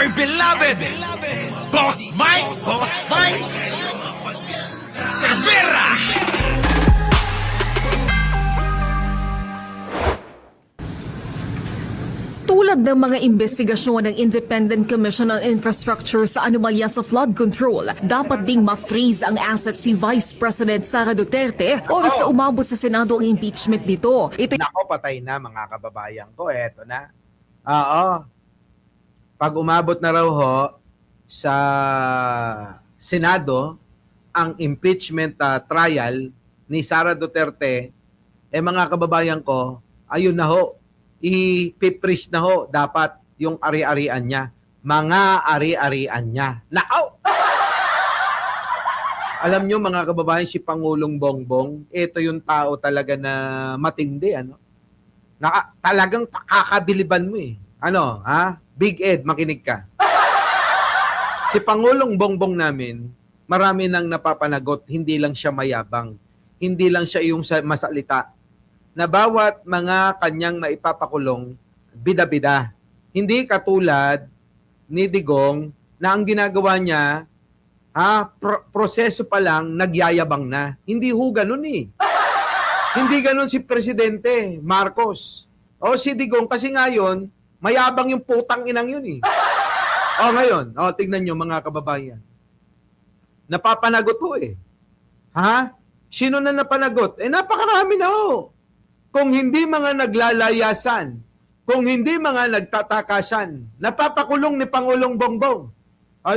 dear beloved, Boss Mike Cervera. Tulad ng mga investigasyon ng Independent Commission on Infrastructure sa anomalya sa flood control, dapat ding ma-freeze ang asset si Vice President Sara Duterte o sa umabot sa Senado ang impeachment nito. Nako, patay na mga kababayan ko. Eto na. Oo. Pag umabot na raw ho sa Senado ang impeachment trial ni Sara Duterte, mga kababayan ko, ayun na ho, i-freeze na ho dapat yung ari-arian niya. Mga ari-arian niya. Nako! Alam nyo mga kababayan, si Pangulong Bongbong, ito yung tao talaga na matindi, ano? Talagang pakakabiliban mo eh. Ano, ha? Big Ed, makinig ka. Si Pangulong Bongbong namin, marami nang napapanagot, hindi lang siya mayabang, hindi lang siya yung masalita, na bawat mga kanyang maipapakulong, bida-bida. Hindi katulad ni Digong na ang ginagawa niya, proseso pa lang, nagyayabang na. Hindi ho ganun eh. Hindi ganun si Presidente Marcos. O si Digong, kasi ngayon, mayabang yung putang inang yun eh. O ngayon, tignan nyo mga kababayan. Napapanagot ho eh. Ha? Sino na napanagot? Napakarami na ho. Kung hindi mga naglalayasan, kung hindi mga nagtatakasan, napapakulong ni Pangulong Bongbong.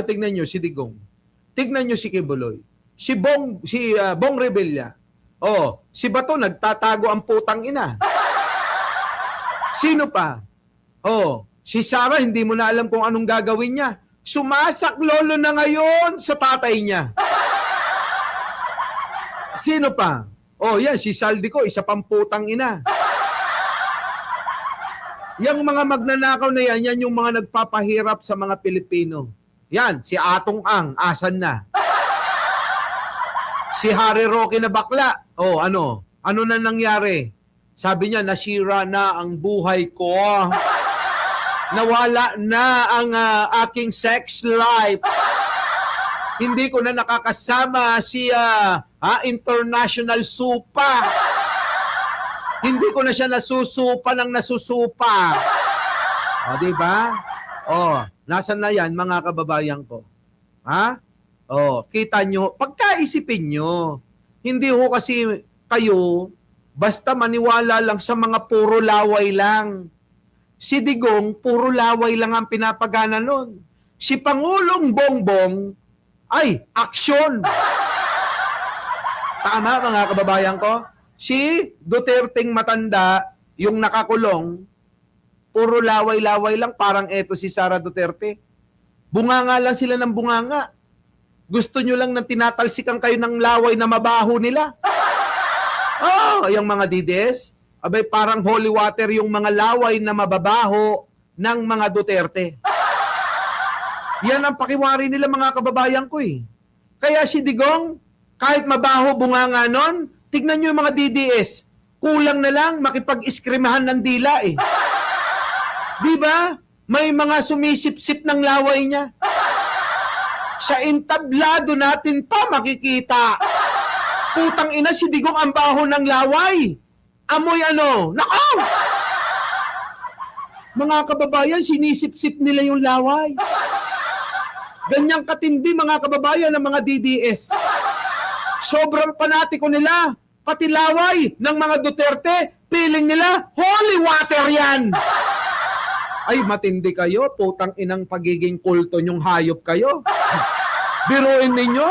Tignan nyo si Digong. Tignan nyo si Kibuloy. Si Bong Revilla. Si Bato nagtatago ang putang ina. Sino pa? Si Sara, hindi mo na alam kung anong gagawin niya. Sumasaklolo na ngayon sa tatay niya. Sino pa? Yan, si Saldico, isa pang putang ina. Yang mga magnanakaw na yan yung mga nagpapahirap sa mga Pilipino. Yan, si Atong Ang, asan na? Si Harry Roque na bakla. Ano na nangyari? Sabi niya, nasira na ang buhay ko. Nawala na ang aking sex life. Hindi ko na nakakasama si International Supa. Hindi ko na siya nasusupa ng nasusupa. Diba? Nasaan na yan mga kababayan ko? Ha? Kita nyo, pagkaisipin nyo, hindi ho kasi kayo basta maniwala lang sa mga puro laway lang. Si Digong, puro laway lang ang pinapagana nun. Si Pangulong Bongbong, ay, aksyon! Tama mga kababayan ko? Si Duterteng matanda, yung nakakulong, puro laway-laway lang, parang eto si Sara Duterte. Bunganga lang sila ng bunganga. Gusto nyo lang na tinatalsikan kayo ng laway na mabaho nila. Yung mga DDS, abay parang holy water yung mga laway na mababaho ng mga Duterte. Yan ang pakiwari nila mga kababayan ko eh. Kaya si Digong, kahit mabaho bunganga nun, tignan nyo yung mga DDS. Kulang na lang makipag-iskrimahan ng dila eh. Diba? May mga sumisip-sip ng laway niya. Sa entablado natin pa makikita. Putang ina, si Digong ang baho ng laway. Amoy ano? Nako! Mga kababayan, sinisip-sip nila yung laway. Ganyang katindi mga kababayan ng mga DDS. Sobrang panatiko nila. Pati laway ng mga Duterte, feeling nila, holy water yan. Ay, matindi kayo. Putang inang pagiging kulto nyong hayop kayo. Biruin ninyo.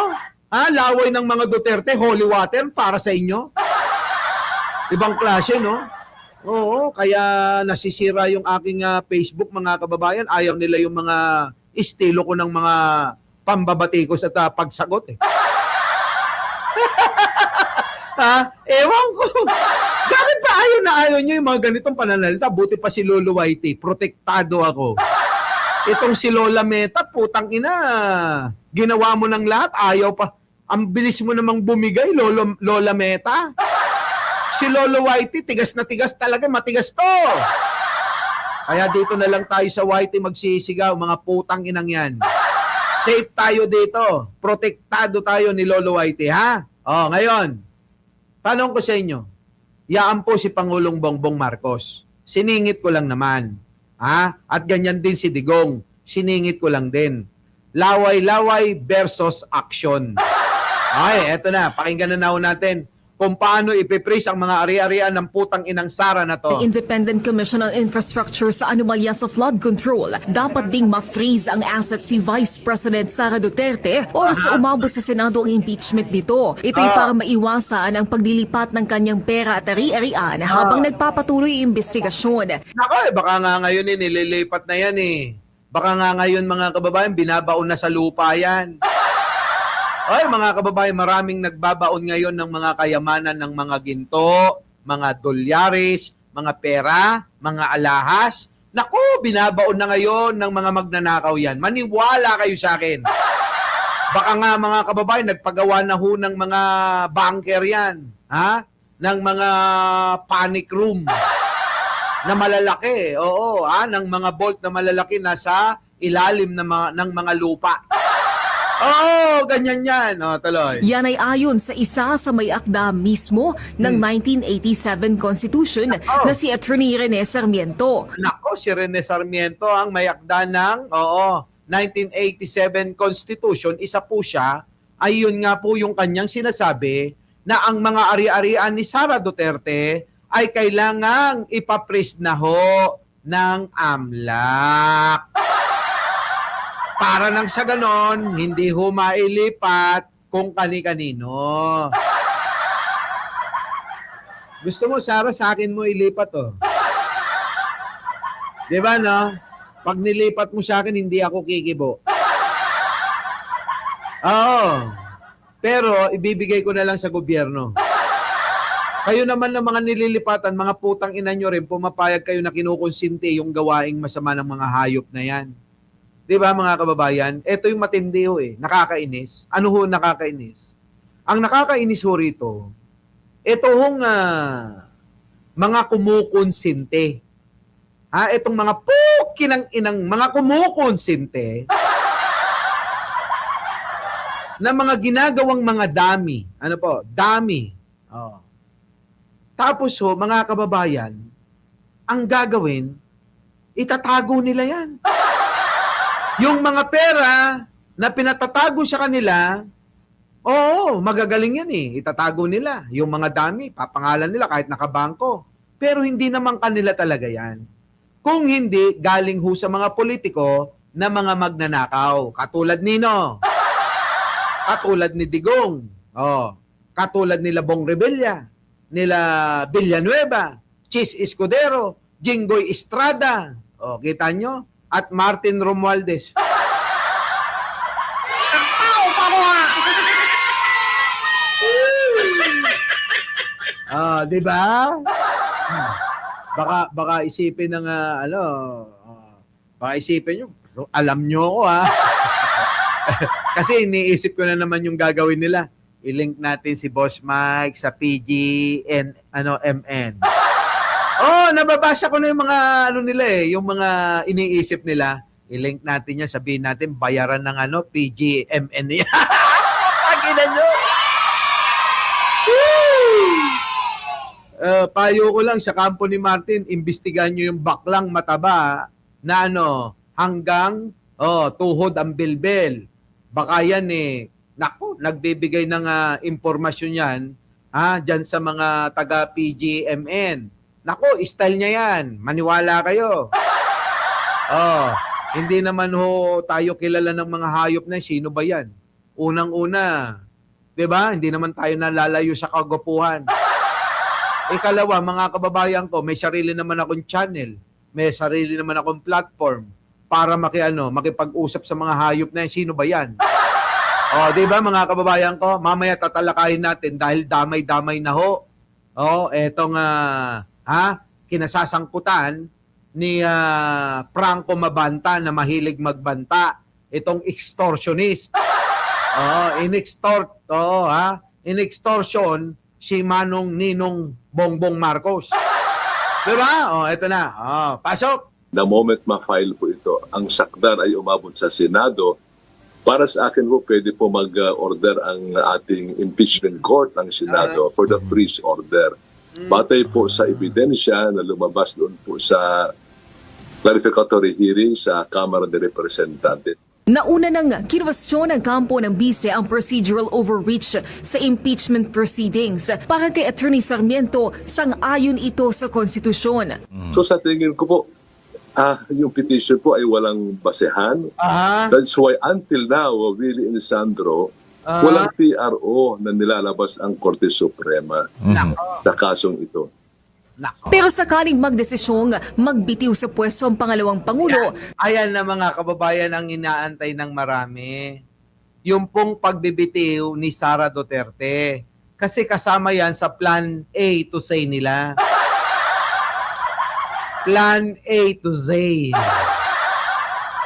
Laway ng mga Duterte, holy water para sa inyo. Ibang klase, no? Oo, kaya nasisira yung aking Facebook, mga kababayan. Ayaw nila yung mga estilo ko ng mga pambabatikos at pagsagot eh. Ewan ko. Bakit ba ayaw nyo yung mga ganitong pananalita? Buti pa si Lolo Whitey. Protektado ako. Itong si Lola Meta, putang ina. Ginawa mo ng lahat, ayaw pa. Ang bilis mo namang bumigay, Lola Meta. Si Lolo Whitey, tigas na tigas talaga. Matigas to. Kaya dito na lang tayo sa YT magsisigaw, mga putang inang yan. Safe tayo dito. Protektado tayo ni Lolo YT, ha? Ngayon, tanong ko sa inyo, yaan po si Pangulong Bongbong Marcos. Siningit ko lang naman. Ha? At ganyan din si Digong. Siningit ko lang din. Laway-laway versus action. Ay, eto na. Pakinggan na natin kung paano ipipris ang mga ari-arian ng putang inang Sara na to. The Independent Commission on Infrastructure sa anomalya sa flood control, dapat ding ma-freeze ang assets si Vice President Sara Duterte o sa umabot sa Senado ang impeachment nito. Ito'y para maiwasan ang paglilipat ng kanyang pera at ari-arian habang nagpapatuloy ang investigasyon. Nako, baka nga ngayon nililipat na yan eh. Baka nga ngayon mga kababayan, binabaon na sa lupa yan. Ay, mga kababayan, maraming nagbabaon ngayon ng mga kayamanan ng mga ginto, mga dolyares, mga pera, mga alahas. Naku, binabaon na ngayon ng mga magnanakaw yan. Maniwala kayo sa akin. Baka nga mga kababayan, nagpagawa na ho ng mga bunker yan. Ha? Ng mga panic room na malalaki. Oo, ng mga vault na malalaki nasa ilalim ng mga lupa. Ganyan yan. Tuloy. Yan ay ayon sa isa sa may akda mismo ng 1987 Constitution na si Attorney Rene Sarmiento. Nako, si Rene Sarmiento ang may akda ng 1987 Constitution. Isa po siya, ay yun nga po yung kanyang sinasabi na ang mga ari-arian ni Sara Duterte ay kailangang ipapris na ho ng AMLAC. Para nang sa ganon, hindi ho mailipat kung kani-kanino. Gusto mo, Sara, sa akin mo ilipat, Di ba, no? Pag nilipat mo sa akin, hindi ako kikibo. Pero, ibibigay ko na lang sa gobyerno. Kayo naman ng mga nililipatan, mga putang ina nyo rin, pumapayag kayo na kinukonsinti yung gawaing masama ng mga hayop na yan. Di ba mga kababayan? Ito yung matindi ho eh. Nakakainis. Ano ho nakakainis? Ang nakakainis ho rito, ito hong mga kumukonsinte. Itong mga pukinang inang mga kumukonsinte na mga ginagawang mga dami. Ano po? Dami. Tapos ho, mga kababayan, ang gagawin, itatago nila yan. Yung mga pera na pinatatago sa kanila, magagaling yan eh. Itatago nila. Yung mga dami, papangalan nila kahit nakabangko. Pero hindi naman kanila talaga yan. Kung hindi, galing ho sa mga politiko na mga magnanakaw. Katulad nino. Katulad ni Digong. Katulad nila Bong Revilla. Nila Villanueva. Chis Escudero. Jinggoy Estrada. Kita nyo? At Martin Romualdez. Di ba? Baka isipin ng baka isipin nyo, alam nyo ako Kasi iniisip ko na naman yung gagawin nila. I-link natin si Boss Mike sa PG MN. Nababasa ko na yung mga nila yung mga iniisip nila. I-link natin yan, sabihin natin bayaran ng PGMN. Paginan nyo. Payo ko lang sa kampo ni Martin, imbestigahan nyo yung baklang mataba na hanggang tuhod ang bilbil. Baka yan nagbibigay ng impormasyon yan dyan sa mga taga PGMN. Nako, style niya yan. Maniwala kayo. Hindi naman ho tayo kilala ng mga hayop na sino ba yan? Unang-una, 'di ba? Hindi naman tayo nalalayo sa kagwapuhan. Ikalawa, mga kababayan ko, may sarili naman akong channel. May sarili naman akong platform para makipag-usap sa mga hayop na yan. Sino ba yan? 'Di ba mga kababayan ko? Mamaya tatalakayin natin dahil damay-damay na ho. Etong kinasasangkutan ni Franco Mabanta na mahilig magbanta. Itong extortionist. In-extortion si Ninong Bongbong Marcos. Diba? Ito na. Pasok. The moment ma-file po ito, ang sakdal ay umabot sa Senado, para sa akin po, pwede po mag-order ang ating impeachment court ng Senado for the freeze order. Batay po sa ebidensya na lumabas doon po sa clarificatory hearing sa Kamara de Representantes. Nauna nang kinwestiyon ng kampo ng bise ang procedural overreach sa impeachment proceedings. Para kay Attorney Sarmiento, sang-ayon ito sa konstitusyon. So sa tingin ko po, yung petition po ay walang basehan. Ah, That's why until now, Willie and Sandro, walang TRO na nilalabas ang Korte Suprema nako, sa kasong ito. nako. Pero sakaling magdesisyong magbitiw sa pwesto ang pangalawang Pangulo, Ayan na mga kababayan ang inaantay ng marami. Yung pong pagbibitiw ni Sara Duterte. Kasi kasama yan sa Plan A to Z nila. Plan A to Z.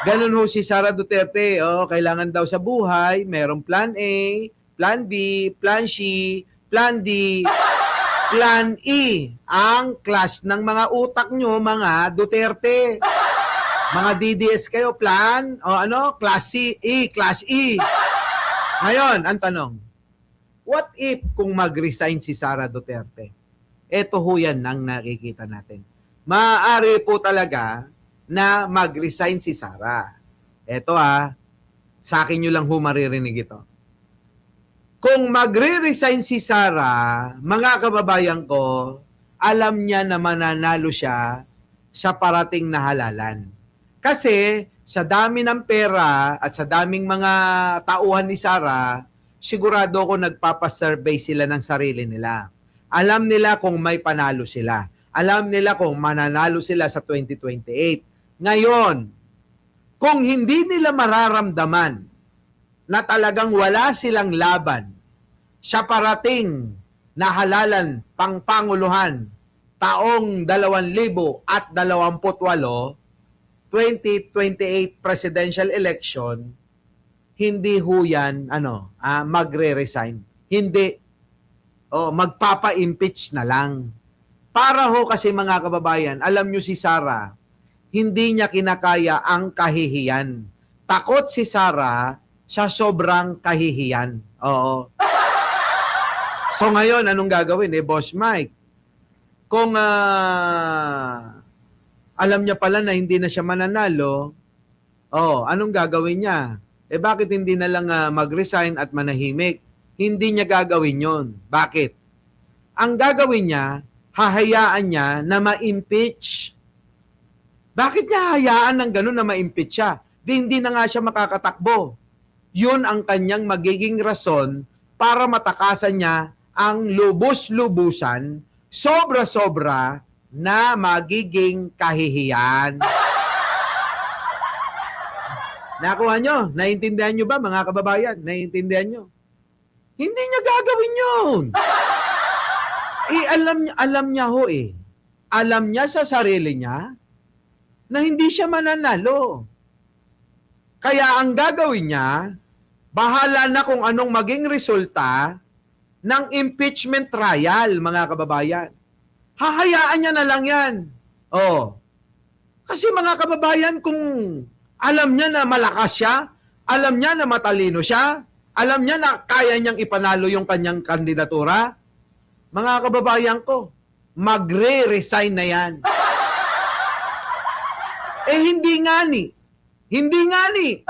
Ganun ho si Sara Duterte. Oh, kailangan daw sa buhay, merong Plan A, Plan B, Plan C, Plan D, Plan E. Ang class ng mga utak nyo, mga Duterte. Mga DDS kayo, plan, o class C, E, class E. Ngayon, ang tanong, what if kung mag-resign si Sara Duterte? Ito ho yan ang nakikita natin. Maaari po talaga na mag-resign si Sara. Ito sa akin nyo lang ho maririnig ito. Kung magre-resign si Sara, mga kababayan ko, alam niya na mananalo siya sa parating na halalan. Kasi sa dami ng pera at sa daming mga tauhan ni Sara, sigurado ko nagpapasurvey sila ng sarili nila. Alam nila kung may panalo sila. Alam nila kung mananalo sila sa 2028. Ngayon, kung hindi nila mararamdaman na talagang wala silang laban sa parating na halalan pangpanguluhan taong 2028, 2028 presidential election, hindi ho yan magre-resign. Hindi. Magpapa-impeach na lang. Para ho kasi mga kababayan, alam nyo si Sara, hindi niya kinakaya ang kahihiyan. Takot si Sara sa sobrang kahihiyan. Oo. So ngayon, anong gagawin? Boss Mike, kung alam niya pala na hindi na siya mananalo, anong gagawin niya? Bakit hindi na lang mag-resign at manahimik? Hindi niya gagawin yon. Bakit? Ang gagawin niya, hahayaan niya na ma-impeach. Bakit niya hayaan ng gano'n na ma-impeach siya? Hindi na nga siya makakatakbo. Yun ang kanyang magiging rason para matakasan niya ang lubos-lubusan, sobra-sobra na magiging kahihiyan. Nakuha nyo? Naiintindihan nyo ba mga kababayan? Naiintindihan nyo? Hindi niya gagawin yun. Alam niya ho eh. Alam niya sa sarili niya na hindi siya mananalo. Kaya ang gagawin niya, bahala na kung anong maging resulta ng impeachment trial, mga kababayan. Hahayaan niya na lang yan. Kasi mga kababayan, kung alam niya na malakas siya, alam niya na matalino siya, alam niya na kaya niyang ipanalo yung kanyang kandidatura, mga kababayan ko, magre-resign na yan. Hindi nga ni. Hindi nga ni.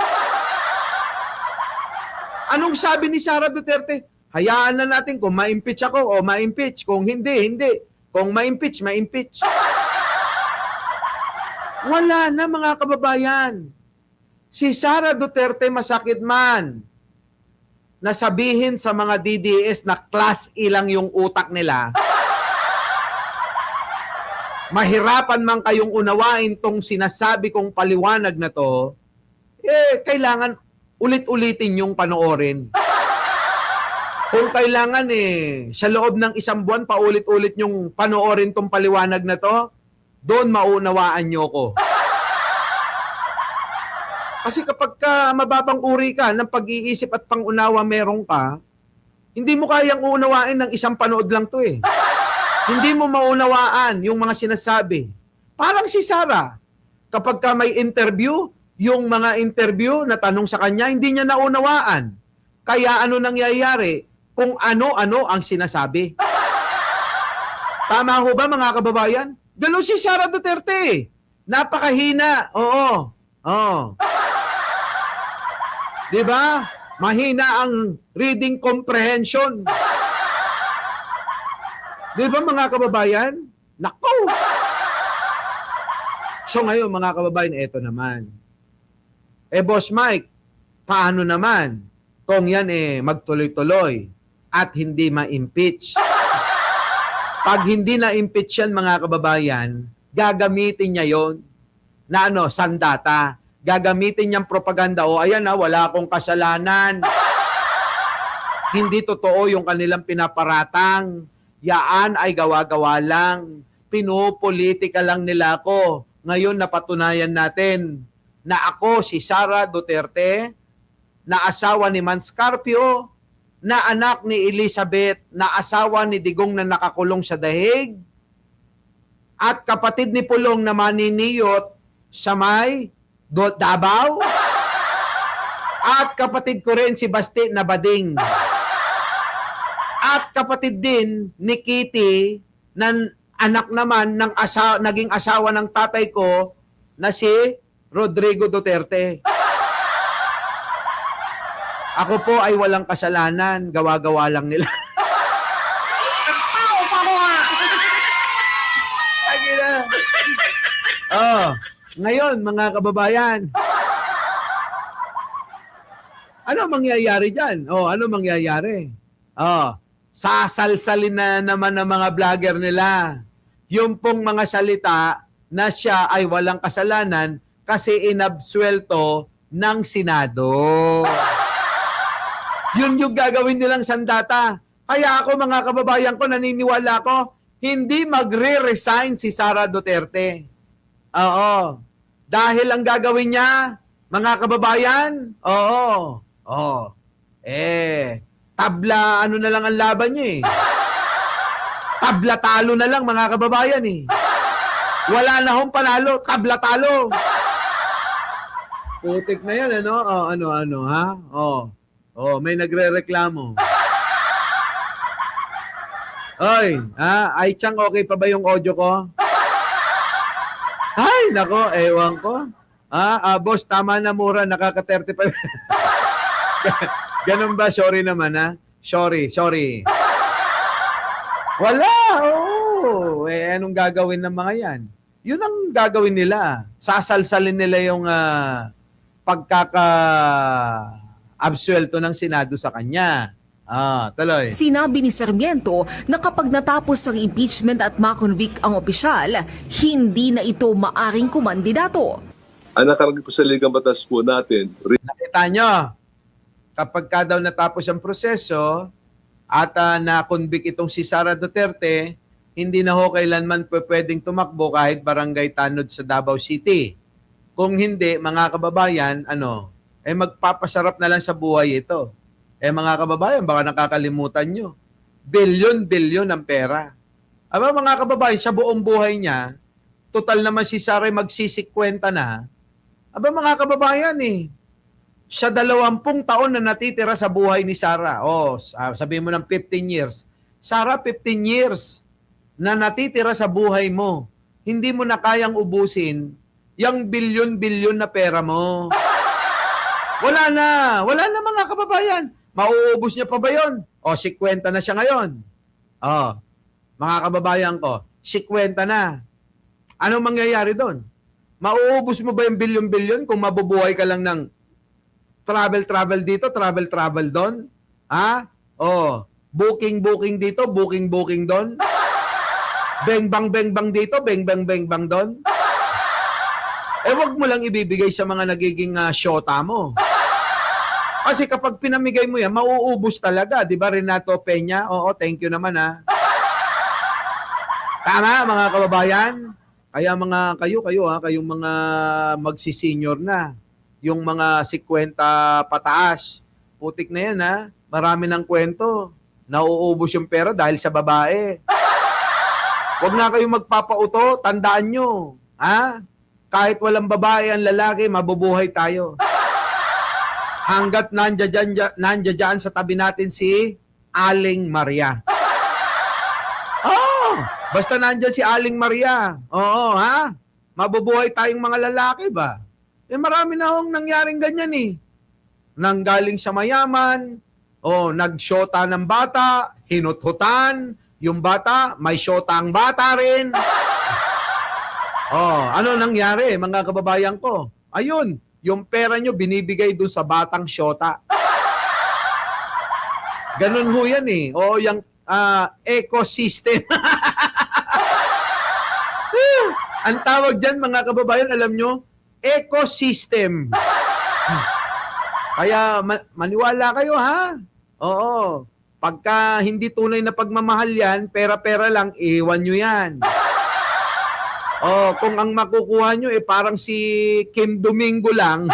Anong sabi ni Sara Duterte? Hayaan na natin kung ma-impeach ako o ma-impeach. Kung hindi, hindi. Kung ma-impeach, ma-impeach. Wala na mga kababayan. Si Sara Duterte masakit man na sabihin sa mga DDS na class E lang yung utak nila. Mahirapan man kayong unawain tong sinasabi kong paliwanag na to, kailangan ulit-ulitin yung panoorin. Kung kailangan sa loob ng isang buwan, paulit-ulit yung panoorin tong paliwanag na to, doon maunawaan nyo ko. Kasi kapag mababang uri ka ng pag-iisip at pangunawa meron ka, hindi mo kayang uunawain ng isang panood lang to Hindi mo maunawaan yung mga sinasabi. Parang si Sara. Kapag ka may interview, yung mga interview na tanong sa kanya, hindi niya naunawaan. Kaya ano nangyayari? Kung ano-ano ang sinasabi. Tama ho ba mga kababayan? Ganun si Sara Duterte. Napakahina. Oo. Oo. Di ba? Mahina ang reading comprehension. Di ba mga kababayan? Nako! So ngayon mga kababayan, eto naman. Boss Mike, paano naman kung yan magtuloy-tuloy at hindi ma-impeach? Pag hindi na-impeach yan mga kababayan, gagamitin niya yon na sandata. Gagamitin niyang propaganda. O ayan wala akong kasalanan. Hindi totoo yung kanilang pinaparatang. Yaan ay gawa-gawa lang. Pinopolitika lang nila ako. Ngayon napatunayan natin na ako si Sara Duterte, na asawa ni Manscarpio, na anak ni Elizabeth, na asawa ni Digong na nakakulong sa dahig, at kapatid ni Pulong na maniniyot sa may Davao, at kapatid ko rin si Basti na bading, at kapatid din ni Kitty na anak naman ng naging asawa ng tatay ko na si Rodrigo Duterte. Ako po ay walang kasalanan, gawa-gawa lang nila. Ngayon mga kababayan, ano mangyayari dyan? Ano mangyayari? Sasalsalin na naman ng mga vlogger nila. Yung pong mga salita na siya ay walang kasalanan kasi inabsuelto ng Senado. Yun yung gagawin nilang sandata. Kaya ako mga kababayan ko, naniniwala ko, hindi magre-resign si Sara Duterte. Oo. Dahil ang gagawin niya, mga kababayan, tabla ano na lang ang laban niya eh. Tabla talo na lang mga kababayan eh. Wala na hong panalo, tabla talo. Putik na yan, may nagre-reklamo. Oy, ay Chang, okay pa ba yung audio ko? Ay, nako, ewan ko. Boss, tama na mura, nakaka-35. Ganun ba? Sorry naman, Sorry. Wala, anong gagawin ng mga yan? Yun ang gagawin nila. Sasalsalin nila yung pagkaka-absuelto ng Senado sa kanya. Tuloy. Sinabi ni Sarmiento na kapag natapos ang impeachment at makonvict ang opisyal, hindi na ito maaring kumandidato. Ang nakalagay po sa Ligang Batas po natin, Nakita nyo, kapag daw natapos ang proseso at na-convict itong si Sara Duterte, hindi na ho kailanman pwedeng tumakbo kahit barangay tanod sa Davao City. Kung hindi, mga kababayan, magpapasarap na lang sa buhay ito. Mga kababayan, baka nakakalimutan nyo. Bilyon-bilyon ang pera. Mga kababayan, sa buong buhay niya, total naman si Sara magsisikwenta na. Mga kababayan sa 20 taon na natitira sa buhay ni Sara. Sabihin mo ng 15 years. Sara, 15 years na natitira sa buhay mo. Hindi mo na kayang ubusin yung bilyon-bilyon na pera mo. Wala na mga kababayan. Mauubos niya pa ba yun? 50 na siya ngayon. Mga kababayan ko, 50 na. Anong mangyayari doon? Mauubos mo ba yung bilyon-bilyon kung mabubuhay ka lang ng travel dito, travel doon? Booking dito, booking doon? Beng-bang dito, beng-bang doon? Wag mo lang ibibigay sa mga nagiging syota mo. Kasi kapag pinamigay mo yan, mauubos talaga. Di ba, Renato Peña? Oo, thank you naman Tama, mga kababayan? Kaya kayong mga magsisenior na. Yung mga 50 pataas. Putik na yan, Marami ng kwento. Nauubos yung pera dahil sa babae. Huwag na kayong magpapauto. Tandaan nyo. kahit walang babae ang lalaki, mabubuhay tayo. Hanggat nandiyan sa tabi natin si Aling Maria. Oh, basta nandiyan si Aling Maria. Oo, ha? Mabubuhay tayong mga lalaki ba? Marami na hong nangyaring ganyan eh. Nanggaling sa mayaman, nagsyota ng bata, hinuthutan, yung bata, may syota ang bata rin. Ano nangyari, mga kababayan ko? Ayun, yung pera nyo binibigay dun sa batang syota. Ganun ho yan eh. Yung ecosystem. Ang tawag dyan, mga kababayan, alam nyo, ecosystem. Kaya maniwala kayo, ha? Oo. Pagka hindi tunay na pagmamahal yan, pera-pera lang, iwan nyo yan. Kung ang makukuha nyo parang si Kim Domingo lang,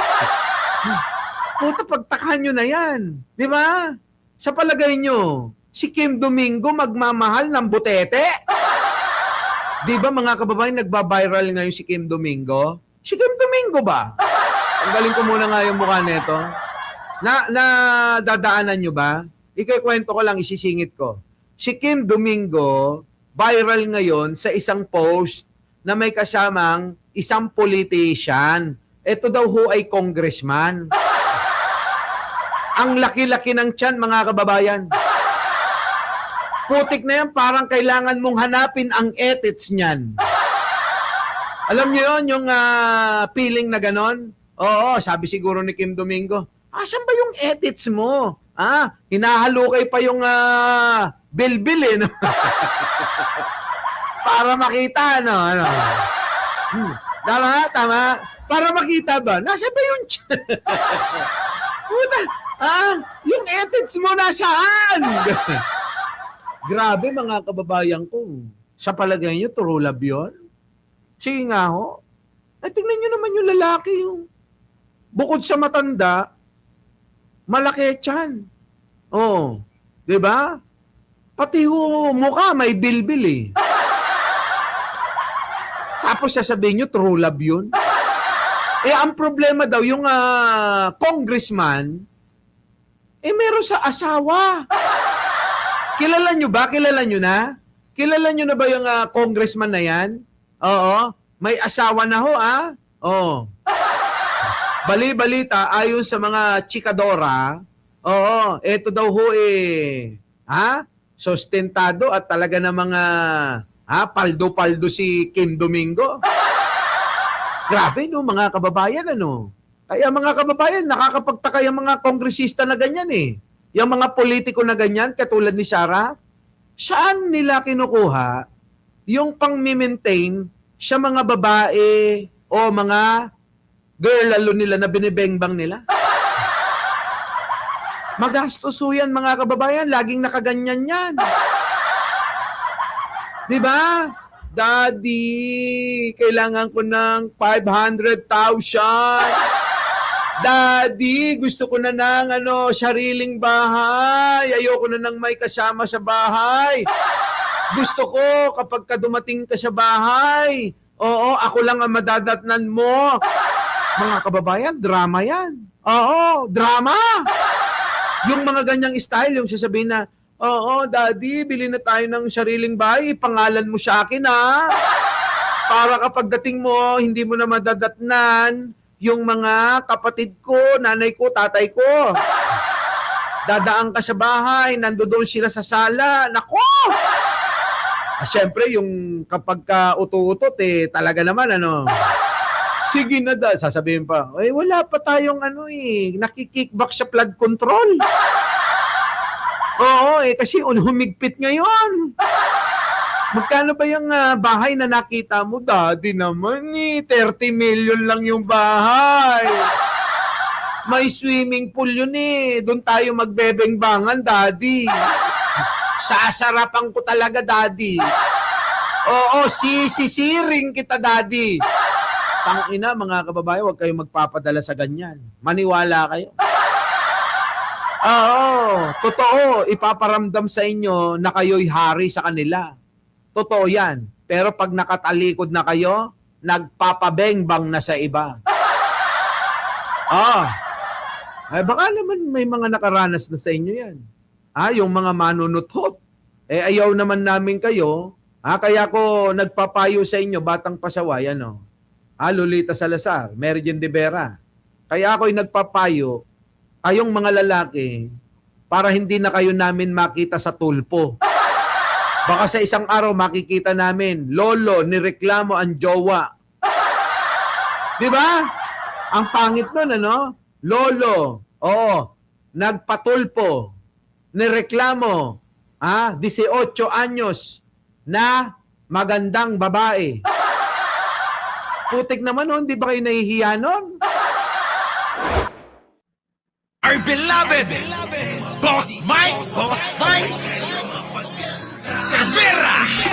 puta, pagtakhan nyo na yan. Di ba? Sa palagay nyo, si Kim Domingo magmamahal ng butete? Di ba mga kababayan, nagba-viral ngayon si Kim Domingo? Si Kim Domingo ba? Ang galing ko muna nga yung mukha nito. Dadaanan nyo ba? Ikikwento ko lang, isisingit ko. Si Kim Domingo, viral ngayon sa isang post na may kasamang isang politician. Ito daw ho ay congressman. Ang laki-laki ng tiyan, mga kababayan. Putik na yan, parang kailangan mong hanapin ang edits niyan. Alam niyo yun, yung feeling na ganon? Oo, sabi siguro ni Kim Domingo, asan ba yung edits mo? Hinahalukay pa yung bilbil eh. No? Para makita, ano? Tama? Para makita ba? Nasa ba yung puta, yung edits mo nasaan? Grabe, mga kababayan ko. Sa palagay niyo, true love yun? Sige nga ho. Tingnan niyo naman yung lalaki. Yung bukod sa matanda, malaki tiyan. Di ba? Pati ho, mukha may bilbil eh. Tapos sasabihin nyo, true love yun. Ang problema daw, yung congressman, meron sa asawa. Kilala nyo ba? Kilala nyo na? Kilala nyo na ba yung congressman na yan? Oo. May asawa na ho, Bali-balita, ayon sa mga chikadora, eto daw ho sustentado at talaga na mga paldo-paldo si Kim Domingo. Grabe, no, mga kababayan, ano? Kaya mga kababayan, nakakapagtaka yung mga kongresista na ganyan eh. Yung mga politiko na ganyan, katulad ni Sara, saan nila kinukuha yung pang-maintain sa mga babae o mga girl lalo nila na binibengbang nila? Magastos yan, mga kababayan. Laging nakaganyan yan. Diba? Daddy, kailangan ko ng 500,000. Daddy, gusto ko na ng sariling bahay. Ayoko na ng may kasama sa bahay. Gusto ko kapag dumating ka sa bahay, ako lang ang madadatnan mo. Mga kababayan, drama yan. Oo, drama. Yung mga ganyang style, yung sasabihin na, Daddy, bili na tayo ng sariling bahay, pangalan mo sa akin, Para kapag dating mo, hindi mo na madadatnan yung mga kapatid ko, nanay ko, tatay ko. Dadaan ka sa bahay, nandoon sila sa sala. Nako! Siyempre, yung kapag ka uto-utot, talaga naman, sige na sasabihin pa, wala pa tayong nakikickback sa flood control. Oo, kasi humigpit ngayon. Magkano ba yung bahay na nakita mo? Daddy naman 30 million lang yung bahay. May swimming pool yun Doon tayo magbebengbangan, Daddy. Sasarapan ko talaga, Daddy. Oo, sisisiring kita, Daddy. Tangina, mga kababayan, huwag kayong magpapadala sa ganyan. Maniwala kayo. Oo, totoo. Ipaparamdam sa inyo na kayo'y hari sa kanila. Totoo yan. Pero pag nakatalikod na kayo, nagpapabengbang na sa iba. Ah, ay baka naman may mga nakaranas na sa inyo yan. Yung mga manunutot. Ayaw naman namin kayo. Kaya ko nagpapayo sa inyo, batang pasaway, Lolita Salazar, Mary Jane de Vera. Kaya ako'y nagpapayo, kayong mga lalaki, para hindi na kayo namin makita sa tulpo. Baka sa isang araw makikita namin, lolo, nireklamo ang jowa. Di ba? Ang pangit nun, Lolo, nagpatulpo, nireklamo, 18 anyos na magandang babae. Putik naman nun, di ba kayo nahihiya nun? Our beloved Boss Mike Cervera.